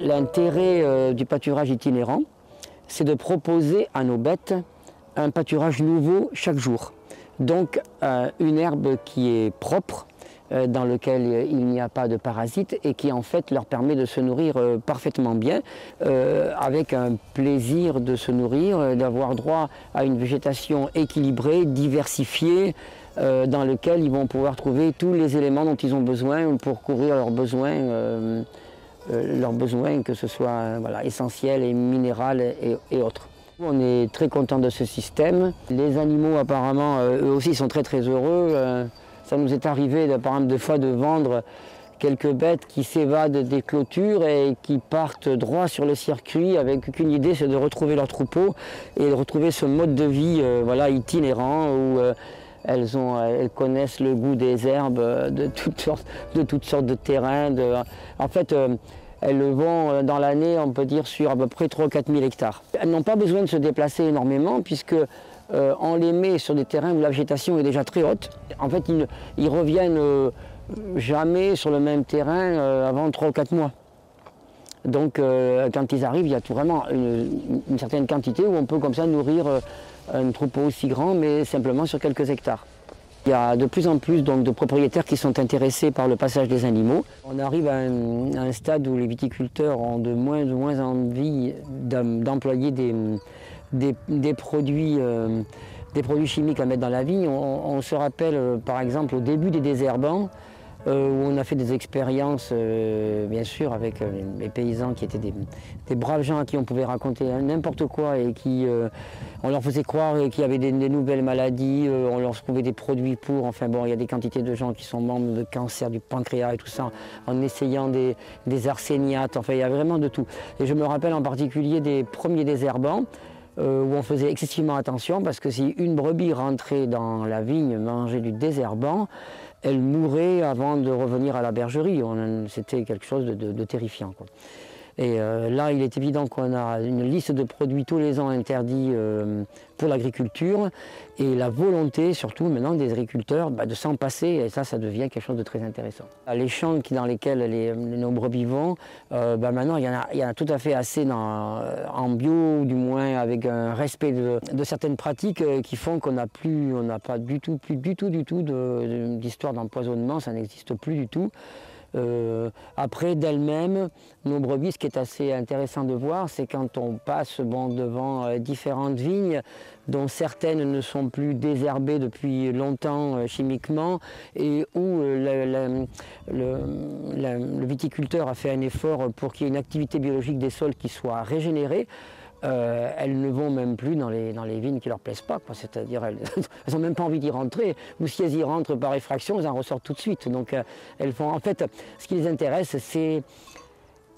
L'intérêt du pâturage itinérant, c'est de proposer à nos bêtes un pâturage nouveau chaque jour. Donc une herbe qui est propre, dans lequel il n'y a pas de parasites et qui en fait leur permet de se nourrir parfaitement bien, avec un plaisir de se nourrir, d'avoir droit à une végétation équilibrée, diversifiée, dans lequel ils vont pouvoir trouver tous les éléments dont ils ont besoin pour couvrir leurs besoins que ce soit voilà, essentiel et minéral et autres. On est très content de ce système. Les animaux apparemment, eux aussi sont très heureux. Ça nous est arrivé par exemple des fois de vendre quelques bêtes qui s'évadent des clôtures et qui partent droit sur le circuit avec qu'une idée, c'est de retrouver leur troupeau et de retrouver ce mode de vie voilà, itinérant où elles connaissent le goût des herbes de toutes sortes de terrains. En fait, elles vont dans l'année, on peut dire, sur à peu près 3 ou 4 000 hectares. Elles n'ont pas besoin de se déplacer énormément puisque on les met sur des terrains où la végétation est déjà très haute. En fait, ils reviennent jamais sur le même terrain avant 3 ou 4 mois. Donc, quand ils arrivent, il y a vraiment une certaine quantité où on peut comme ça nourrir un troupeau aussi grand, mais simplement sur quelques hectares. Il y a de plus en plus donc, de propriétaires qui sont intéressés par le passage des animaux. On arrive à un stade où les viticulteurs ont de moins en moins envie d'employer des produits chimiques à mettre dans la vigne. On se rappelle par exemple au début des désherbants, où on a fait des expériences bien sûr avec les paysans qui étaient des braves gens à qui on pouvait raconter n'importe quoi et qui on leur faisait croire qu'il y avait des nouvelles maladies, on leur trouvait des produits pour, enfin bon, il y a des quantités de gens qui sont membres de cancer du pancréas et tout ça en essayant des arséniates, enfin il y a vraiment de tout. Et je me rappelle en particulier des premiers désherbants où on faisait excessivement attention parce que si une brebis rentrait dans la vigne manger du désherbant, elle mourait avant de revenir à la bergerie. C'était quelque chose de terrifiant, quoi. Et là, il est évident qu'on a une liste de produits tous les ans interdits pour l'agriculture et la volonté, surtout maintenant, des agriculteurs de s'en passer. Et ça devient quelque chose de très intéressant. Les champs dans lesquels nos brebis vont, maintenant, il y en a tout à fait assez en bio, du moins avec un respect de certaines pratiques qui font qu'on n'a pas du tout d'histoire d'empoisonnement, ça n'existe plus du tout. Après, d'elles-mêmes, nos brebis, ce qui est assez intéressant de voir, c'est quand on passe devant différentes vignes, dont certaines ne sont plus désherbées depuis longtemps chimiquement, et où le viticulteur a fait un effort pour qu'il y ait une activité biologique des sols qui soit régénérée. Elles ne vont même plus dans les vignes qui ne leur plaisent pas, c'est-à-dire elles n'ont même pas envie d'y rentrer, ou si elles y rentrent par effraction, elles en ressortent tout de suite. Donc elles font, en fait, ce qui les intéresse, c'est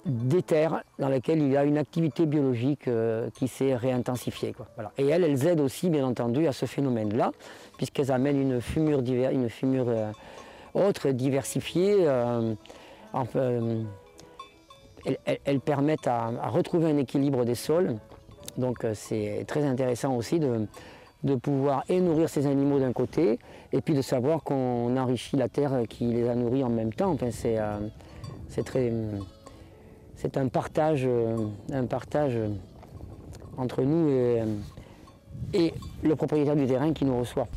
des terres dans lesquelles il y a une activité biologique qui s'est réintensifiée, quoi. Voilà. Et elles aident aussi, bien entendu, à ce phénomène-là, puisqu'elles amènent une fumure autre, diversifiée. Elles permettent à retrouver un équilibre des sols. Donc c'est très intéressant aussi de pouvoir nourrir ces animaux d'un côté et puis de savoir qu'on enrichit la terre qui les a nourris en même temps. Enfin, c'est un partage entre nous et le propriétaire du terrain qui nous reçoit.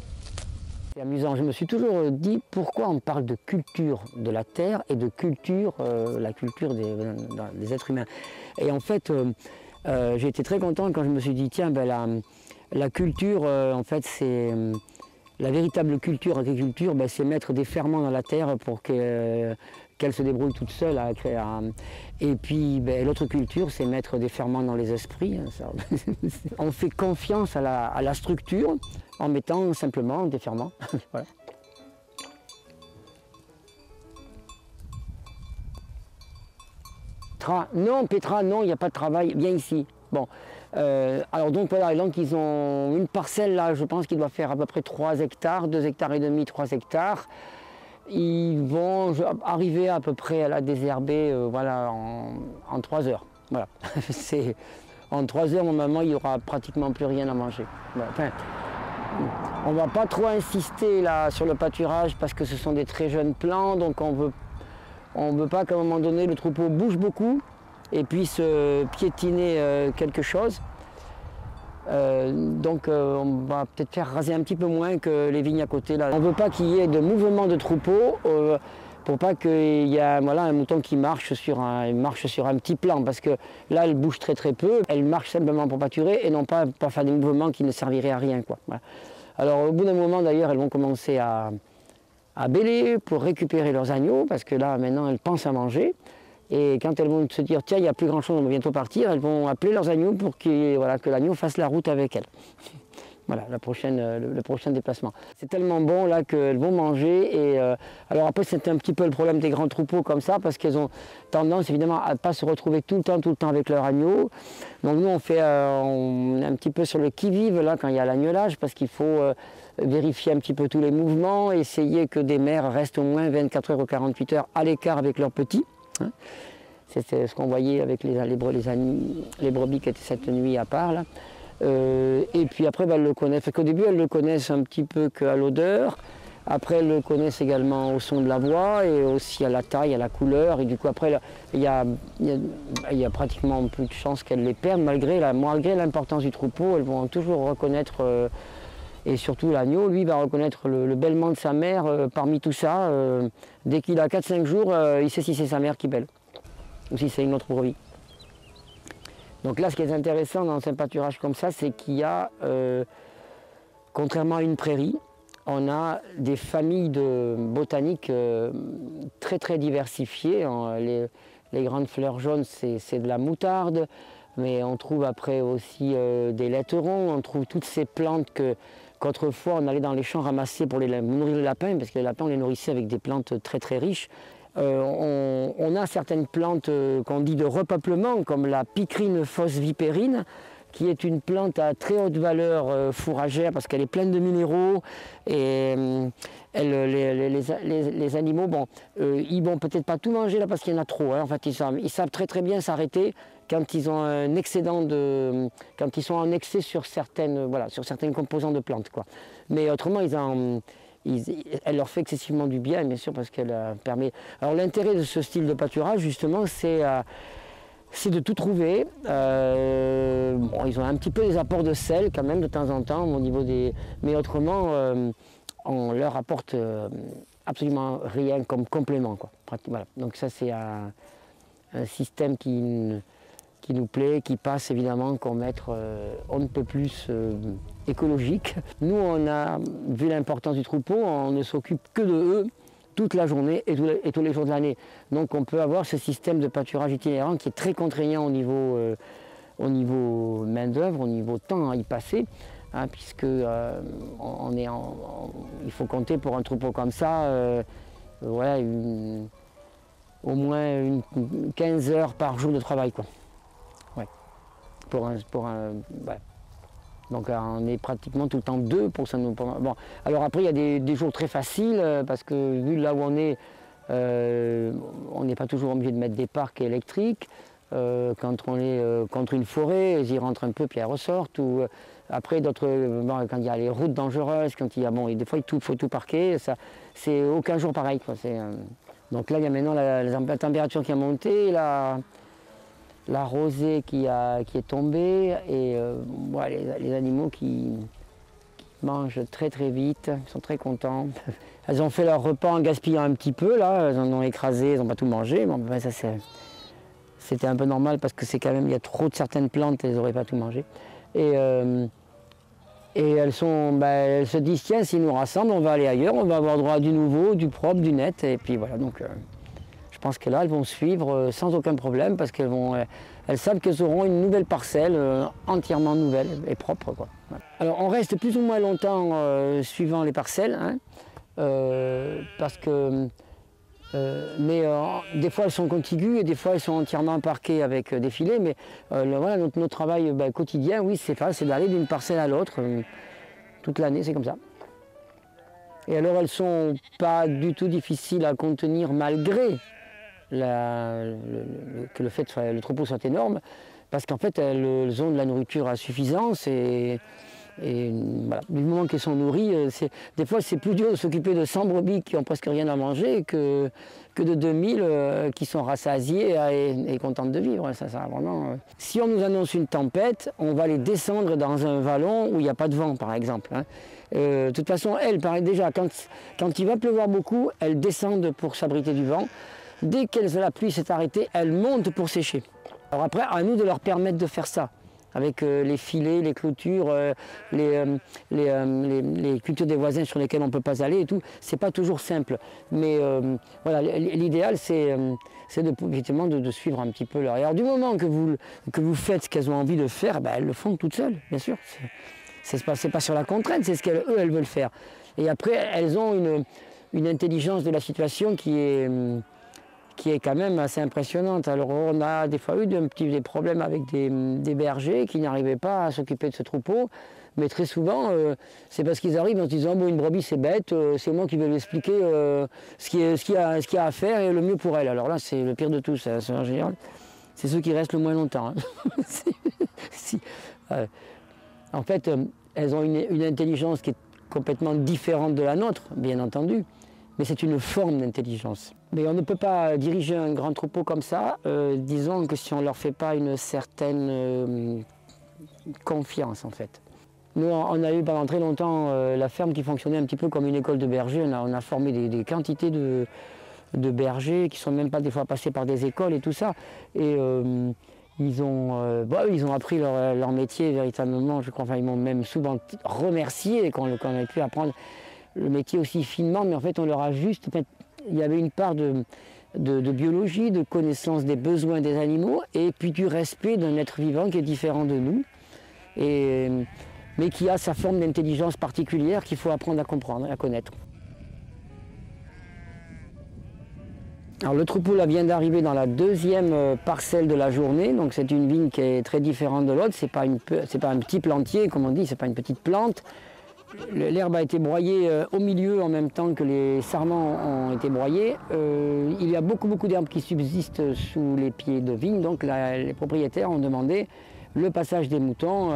C'est amusant, je me suis toujours dit pourquoi on parle de culture de la terre et de culture, la culture des êtres humains. Et en fait, j'ai été très content quand je me suis dit tiens, la culture, en fait, c'est la véritable culture, agriculture, c'est mettre des ferments dans la terre pour qu'elle se débrouille toute seule à créer. Et puis l'autre culture, c'est mettre des ferments dans les esprits. On fait confiance à la structure en mettant simplement des ferments. Voilà. Non, Petra, non, il n'y a pas de travail, viens ici. Bon, alors donc voilà, donc ils ont une parcelle là, je pense qu'il doit faire à peu près 3 hectares, 2 hectares et demi, 3 hectares. Ils vont arriver à peu près à la désherber voilà, en 3 heures. Voilà. En 3 heures, normalement, il n'y aura pratiquement plus rien à manger. Voilà. Enfin, on ne va pas trop insister là sur le pâturage parce que ce sont des très jeunes plants, donc on veut pas qu'à un moment donné le troupeau bouge beaucoup et puissent piétiner quelque chose. Donc on va peut-être faire raser un petit peu moins que les vignes à côté. Là. On ne veut pas qu'il y ait de mouvement de troupeau pour pas qu'il y ait voilà, un mouton qui marche sur un petit plan, parce que là elle bouge très très peu, elle marche simplement pour pâturer et non pas pour faire des mouvements qui ne serviraient à rien, quoi. Voilà. Alors au bout d'un moment d'ailleurs elles vont commencer à bêler pour récupérer leurs agneaux, parce que là maintenant elles pensent à manger. Et quand elles vont se dire, tiens, il n'y a plus grand-chose, on va bientôt partir, elles vont appeler leurs agneaux pour que l'agneau fasse la route avec elles. Voilà, le prochain déplacement. C'est tellement bon là qu'elles vont manger. Alors après, c'est un petit peu le problème des grands troupeaux comme ça, parce qu'elles ont tendance évidemment à ne pas se retrouver tout le temps avec leurs agneaux. Donc nous, on est un petit peu sur le qui-vive là quand il y a l'agnelage, parce qu'il faut vérifier un petit peu tous les mouvements, essayer que des mères restent au moins 24 heures ou 48 heures à l'écart avec leurs petits. C'est ce qu'on voyait avec les brebis qui étaient cette nuit à part. Là. Et puis après, elles le connaissent. Au début, elles le connaissent un petit peu qu'à l'odeur. Après, elles le connaissent également au son de la voix et aussi à la taille, à la couleur. Et du coup, après, il y a pratiquement plus de chances qu'elles les perdent, malgré l'importance du troupeau. Elles vont toujours reconnaître, et surtout l'agneau, lui, va reconnaître le bêlement de sa mère parmi tout ça. Dès qu'il a 4-5 jours, il sait si c'est sa mère qui bêle ou si c'est une autre brebis. Donc là, ce qui est intéressant dans un pâturage comme ça, c'est qu'il y a, contrairement à une prairie, on a des familles de botaniques très très diversifiées. Les grandes fleurs jaunes, c'est de la moutarde, mais on trouve après aussi des laiterons, on trouve toutes ces plantes qu'autrefois on allait dans les champs ramasser pour nourrir les lapins, parce que les lapins on les nourrissait avec des plantes très très riches. On a certaines plantes qu'on dit de repeuplement, comme la picrine phosvipérine, qui est une plante à très haute valeur fourragère parce qu'elle est pleine de minéraux et les animaux, ils vont peut-être pas tout manger là parce qu'il y en a trop. Hein. En fait, ils savent très très bien s'arrêter quand ils ont un excédent quand ils sont en excès sur certaines composants de plantes, quoi. Mais autrement, elle leur fait excessivement du bien sûr parce qu'elle permet. Alors l'intérêt de ce style de pâturage justement, c'est de tout trouver. Ils ont un petit peu des apports de sel quand même de temps en temps au niveau des. Mais autrement, on leur apporte absolument rien comme complément, quoi. Voilà. Donc ça c'est un système qui nous plaît, qui passe évidemment comme être on ne peut plus écologique. Nous on a vu l'importance du troupeau, on ne s'occupe que de eux toute la journée et tous les jours de l'année. Donc on peut avoir ce système de pâturage itinérant qui est très contraignant au niveau main-d'œuvre, au niveau temps à y passer, hein, puisque il faut compter pour un troupeau comme ça, au moins 15 heures par jour de travail, quoi. Ouais. Ouais. Donc on est pratiquement tout le temps deux pour ça. Bon, alors après il y a des jours très faciles parce que vu là où on n'est pas toujours obligé de mettre des parcs électriques. Quand on est contre une forêt, ils y rentrent un peu puis elles ressortent. Ou après d'autres, quand il y a les routes dangereuses, quand il y a et des fois il faut tout parquer. Ça, c'est aucun jour pareil, quoi. Donc là il y a maintenant la température qui a monté. La rosée qui est tombée et les animaux qui mangent très très vite, ils sont très contents. Elles ont fait leur repas en gaspillant un petit peu, là, elles en ont écrasé, elles n'ont pas tout mangé. Bon, ça c'était un peu normal parce que c'est quand même, il y a trop de certaines plantes, elles n'auraient pas tout mangé. Et elles se disent, tiens, s'ils nous rassemblent, on va aller ailleurs, on va avoir droit à du nouveau, du propre, du net, et puis voilà. Donc, je pense que là, elles vont suivre sans aucun problème parce qu'elles savent qu'elles auront une nouvelle parcelle entièrement nouvelle et propre, quoi. Voilà. Alors, on reste plus ou moins longtemps suivant les parcelles, hein, parce que des fois elles sont contiguës et des fois elles sont entièrement parquées avec des filets. Mais voilà, notre travail quotidien, oui, c'est d'aller d'une parcelle à l'autre toute l'année, c'est comme ça. Et alors elles sont pas du tout difficiles à contenir malgré que le troupeau soit énorme, parce qu'en fait elles ont de la nourriture à suffisance et Et voilà, du moment qu'elles sont nourries, des fois c'est plus dur de s'occuper de 100 brebis qui n'ont presque rien à manger que de 2000 qui sont rassasiées et contentes de vivre. Ça, vraiment, Si on nous annonce une tempête, on va les descendre dans un vallon où il n'y a pas de vent, par exemple. Hein. De toute façon, elles, déjà, quand il va pleuvoir beaucoup, elles descendent pour s'abriter du vent. Dès que la pluie s'est arrêtée, elles montent pour sécher. Alors après, à nous de leur permettre de faire ça, avec les filets, les clôtures, les cultures des voisins sur lesquelles on ne peut pas aller et tout. C'est pas toujours simple. Mais voilà, l'idéal, c'est effectivement de suivre un petit peu leur. Et alors, du moment que vous faites ce qu'elles ont envie de faire, ben, elles le font toutes seules, bien sûr. C'est pas sur la contrainte, c'est ce qu'elles veulent faire. Et après, elles ont une intelligence de la situation qui est quand même assez impressionnante. Alors on a des fois eu des problèmes avec des bergers qui n'arrivaient pas à s'occuper de ce troupeau, mais très souvent c'est parce qu'ils arrivent en se disant bon, une brebis c'est bête, c'est moi qui vais lui expliquer ce qu'il y a à faire et le mieux pour elle. Alors là c'est le pire de tout, ça, en général. C'est ceux qui restent le moins longtemps. Hein. En fait, elles ont une intelligence qui est complètement différente de la nôtre, bien entendu. Mais c'est une forme d'intelligence. Mais on ne peut pas diriger un grand troupeau comme ça, disons que si on ne leur fait pas une certaine confiance en fait. Nous, on a eu pendant très longtemps la ferme qui fonctionnait un petit peu comme une école de bergers. On a formé des quantités de bergers qui ne sont même pas des fois passés par des écoles et tout ça. Et ils ont appris leur métier véritablement, je crois. Enfin, ils m'ont même souvent remercié qu'on ait pu apprendre le métier aussi finement, mais en fait on leur a juste, il y avait une part de biologie, de connaissance des besoins des animaux et puis du respect d'un être vivant qui est différent de nous, mais qui a sa forme d'intelligence particulière qu'il faut apprendre à comprendre, à connaître. Alors le troupeau là vient d'arriver dans la deuxième parcelle de la journée, donc c'est une vigne qui est très différente de l'autre, c'est pas un petit plantier comme on dit, c'est pas une petite plante. L'herbe a été broyée au milieu en même temps que les sarments ont été broyés. Il y a beaucoup d'herbes qui subsistent sous les pieds de vigne, donc les propriétaires ont demandé le passage des moutons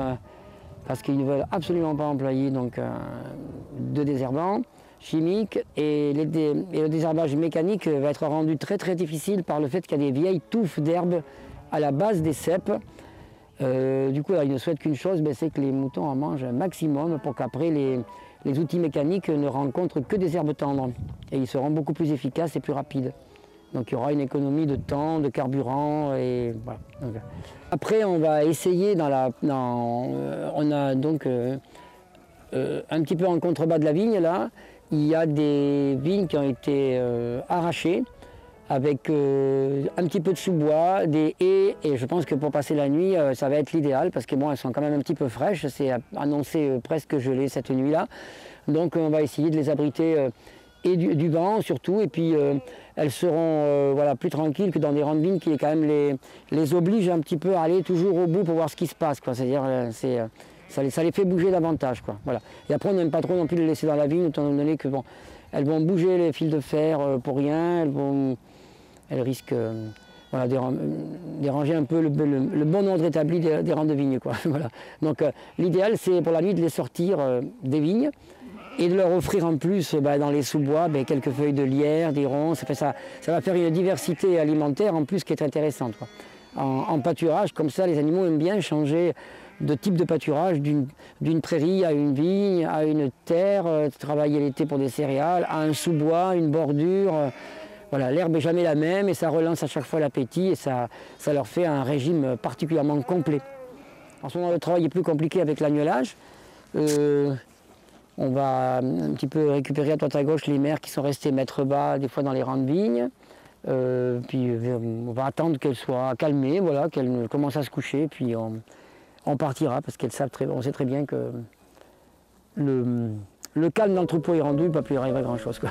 parce qu'ils ne veulent absolument pas employer de désherbant chimique et le désherbage mécanique va être rendu très difficile par le fait qu'il y a des vieilles touffes d'herbe à la base des ceps. Du coup, ils ne souhaitent qu'une chose, c'est que les moutons en mangent un maximum pour qu'après les outils mécaniques ne rencontrent que des herbes tendres et ils seront beaucoup plus efficaces et plus rapides. Donc il y aura une économie de temps, de carburant et voilà. Donc, après, on va essayer on a donc un petit peu en contrebas de la vigne là, il y a des vignes qui ont été arrachées, avec un petit peu de sous-bois, des haies, et je pense que pour passer la nuit, ça va être l'idéal, parce que bon, elles sont quand même un petit peu fraîches, c'est annoncé presque gelé cette nuit-là. Donc on va essayer de les abriter et du vent surtout, et puis elles seront plus tranquilles que dans des rangs de vignes qui quand même les obligent un petit peu à aller toujours au bout pour voir ce qui se passe, quoi. C'est-à-dire ça les fait bouger davantage, quoi. Voilà. Et après on n'aime pas trop non plus les laisser dans la vigne, étant donné que bon, elles vont bouger les fils de fer pour rien, elles risquent déranger un peu le bon ordre établi des rangs de vignes, quoi. Voilà. Donc l'idéal c'est pour la nuit de les sortir des vignes et de leur offrir en plus dans les sous-bois quelques feuilles de lierre, des ronces. Ça va faire une diversité alimentaire en plus qui est intéressante, quoi. En pâturage, comme ça les animaux aiment bien changer de type de pâturage, d'une prairie à une vigne, à une terre, travailler l'été pour des céréales, à un sous-bois, une bordure. Voilà, l'herbe n'est jamais la même et ça relance à chaque fois l'appétit et ça leur fait un régime particulièrement complet. En ce moment, le travail est plus compliqué avec l'agnelage. On va un petit peu récupérer à droite à gauche les mères qui sont restées maîtres bas, des fois dans les rangs de vignes. Puis on va attendre qu'elles soient calmées, voilà, qu'elles commencent à se coucher, puis on partira parce on sait très bien que le calme dans le troupeau est rendu, il ne va plus arriver à grand chose, quoi.